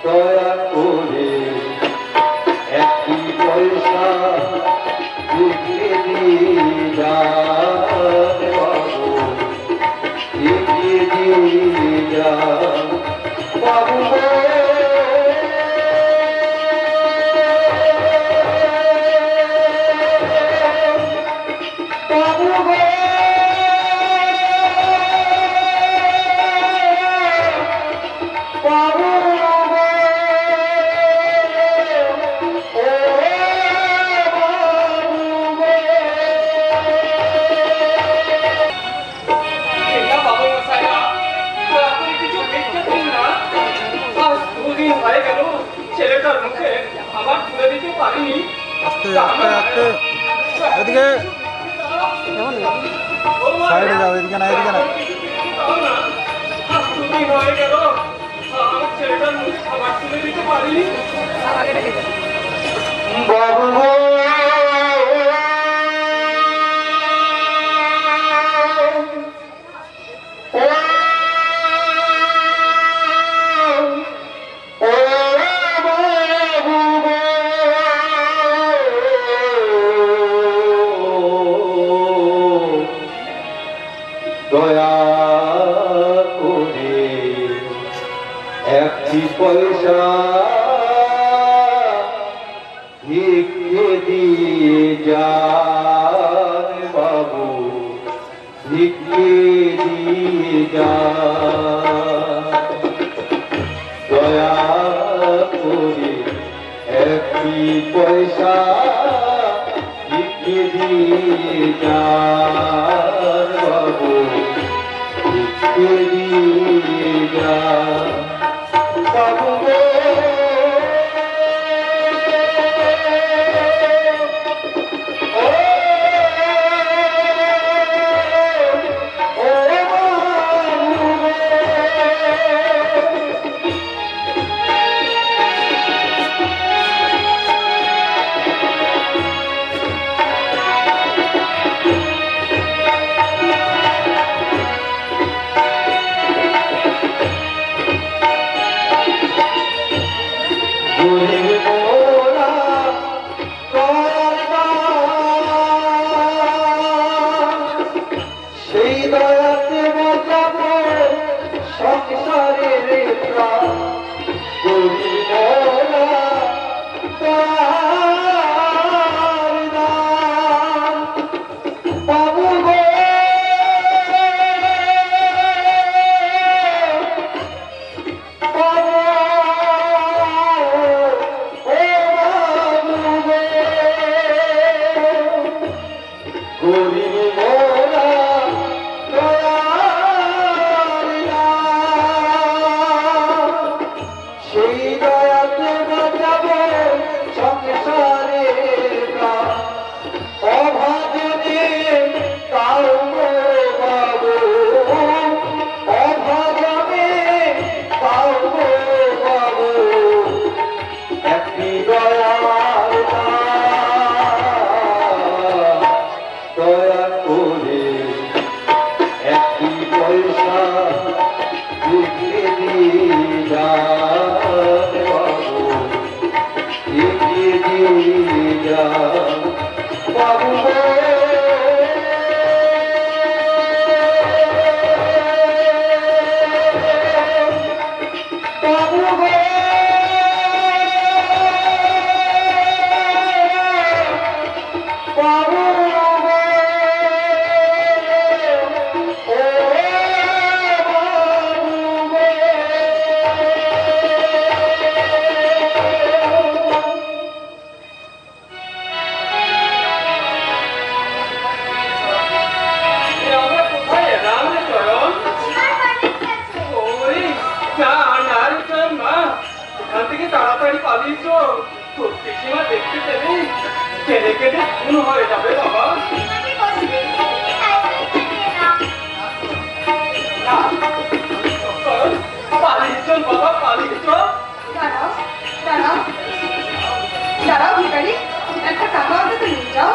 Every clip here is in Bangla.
দয়া করে একটি পয়সা লিখে দিয়ে যান বাবু, লিখে দিয়ে যান বাবু। এদিকে সাইডে যাও, এদিকে না, এদিকে না। দয়া করে একটি পয়সা লিখে দিয়ে যান বাবু, লিখে দিয়ে যান। দয়া করে একটি পয়সা লিখে দিয়ে যান বাবু, লিখে দিয়ে যান বাবু। সেই দয়াতে বাঁচাবো সংসারের প্রাণ, গরিব বাবু গো। সেই দয়াতে বাঁচাবো সংসারের প্রাণ, অভাবনে তাও বাবু, অভাবনে তাও বাবু একটি দয়ার দয়া করে একটি পয়সা লিখে দিয়ে যান বাবু, লিখে দিয়ে যান বাবু। তাড়াতাড়ি পালিয়েছ, তোর পিসিমা দেখতে পেলে কেঁদে কেঁদে খুন হয়ে যাবে বাবা। পালিয়েছ বাবা, পালিয়েছ। দাঁড়াও দাঁড়াও দাঁড়াও ভিখারি, একটা টাকা অন্তত নিয়ে যাও।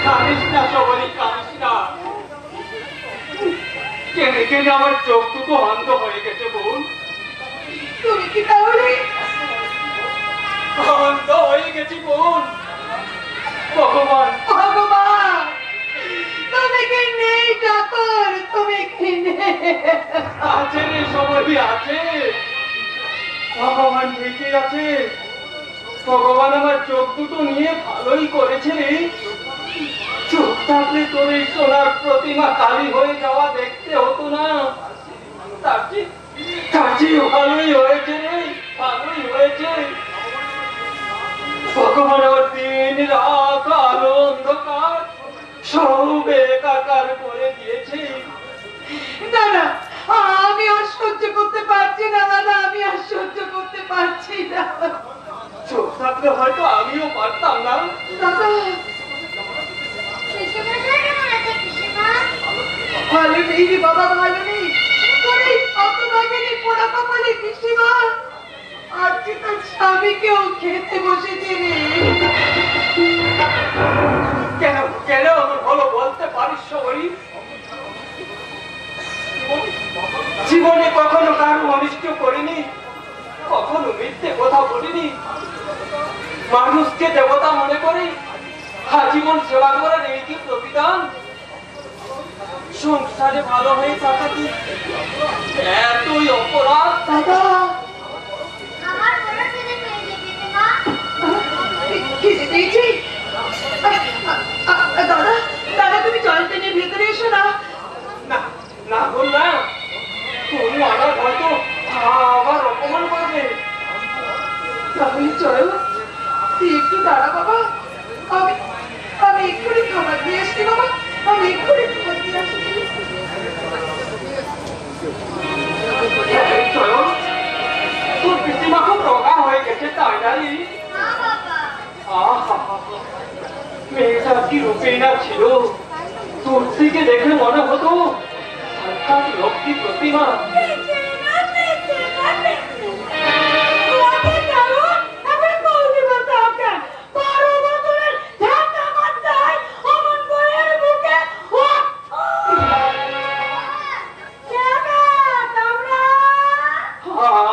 কানিস না সবরি, কানিস না। কেঁদে কেঁদে আমার চোখ দুটো অন্ধ হয়ে গেছে বোন। তুমি কি তাহলে অন্ধ হয়ে গেছি বোন। ভগবান, ভগবান, তুমি কি নেই ঠাকুর, তুমি কি নেই? আছে রে সবরি, আছে। ভগবান ঠিকই আছে। ভগবান আমার চোখ দুটো নিয়ে ভালোই করেছে রে। চোখ থাকলে তোর এই সোনার প্রতিমা কালি হয়ে যাওয়া দেখতে হতো না। তার চেয়ে ভালোই হয়েছে রে, ভালোই হয়েছে। ভগবান আমার দিন রাত আলো অন্ধকার সব একাকার করে দিয়েছে। না না, আমি আর সহ্য করতে পারছি না দাদা, আমি আর সহ্য করতে পারছি না। চোখ থাকলে হয়তো আমিও পারতাম না। দাদা ভালো নেই রে বাবা, ভালো নেই। তোর এই হতভাগিনী পোড়া কপালে পিসিমা আজকে তার স্বামীকেও খেতে বসেছে রে। কেন কেন আমার ভালো বলতে পারিস সবাই? জীবনে কখনো কারো অনিষ্ট করিনি, কখনো মিথ্যে কথা বলিনি। মানুষকে দেবতা মনে করি, আজীবন সেবা করার এই কি প্রতিদান? সংসারে ভালো হয়ে থাকা কি এতই অপরাধ? দাদা খেতে দিয়েছি। দাদা দাদা তুমি জল টেনে ভেতরে এসো না। না না বল না, তুমি আমার হয়তো আবার অপমান করবে। তাহলে চলো, তুই একটু দাঁড়া বাবা, আমি আমি এক্ষুনি খাবার দিয়ে আসছি বাবা, আমি এক্ষুনি খাবার দিয়ে আসছি। চলো, তোর পিসিমা খুব রোগা হয়ে গেছে তাই নাকি? মেয়েটা কি রূপে না ছিল, তোর থেকে দেখে মনে হতো সাক্ষাৎ লক্ষ্মী প্রতিমা।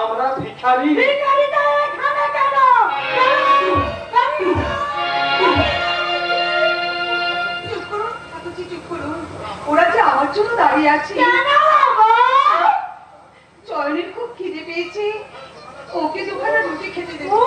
আমরা ভিখারি। চুপ করুন ঠাকুরজি, চুপ করুন। ওরা যে আমার জন্য দাঁড়িয়ে আছে। চয়নের খুব খিদে পেয়েছে, ওকে দুখানা রুটি খেতে দেবো।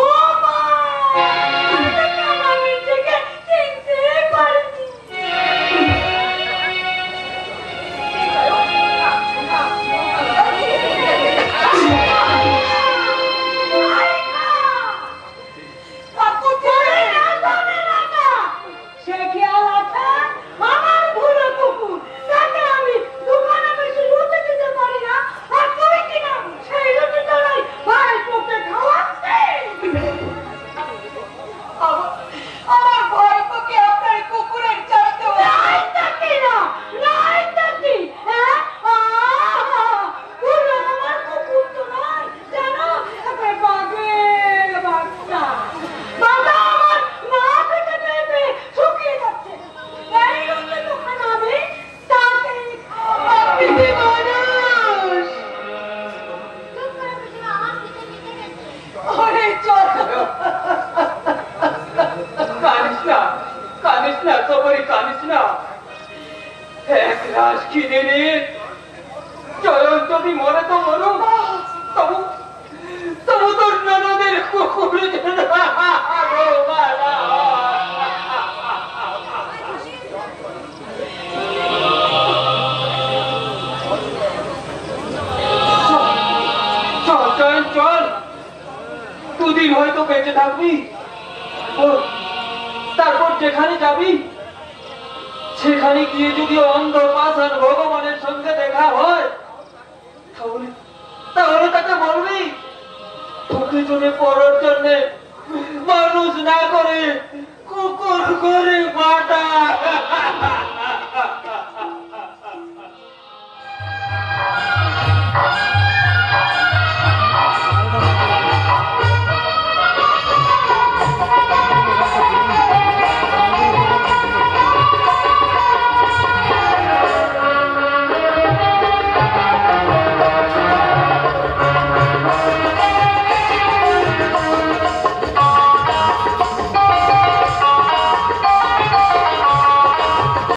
আমার ভয় তোকে আপনার কুকুরের চাইতে কানিস না, কানিস না সবাই, কানিস না। এক রাস খিদে নিয়ে চয়ন যদি মরে তো মরো, তবু তবু তোর ননদের কুকুরের জন্য চল চল চল, দুদিন হয়তো বেঁচে থাকবি। তারপর যেখানে যাবি সেখানে গিয়ে যদি অন্ধ পাষাণ ভগবানের সঙ্গে দেখা হয়, তাহলে তাহলে তাকে বলবি তোকে যদি পড়ার জন্য মানুষ না করে কুকুর করে বাটা।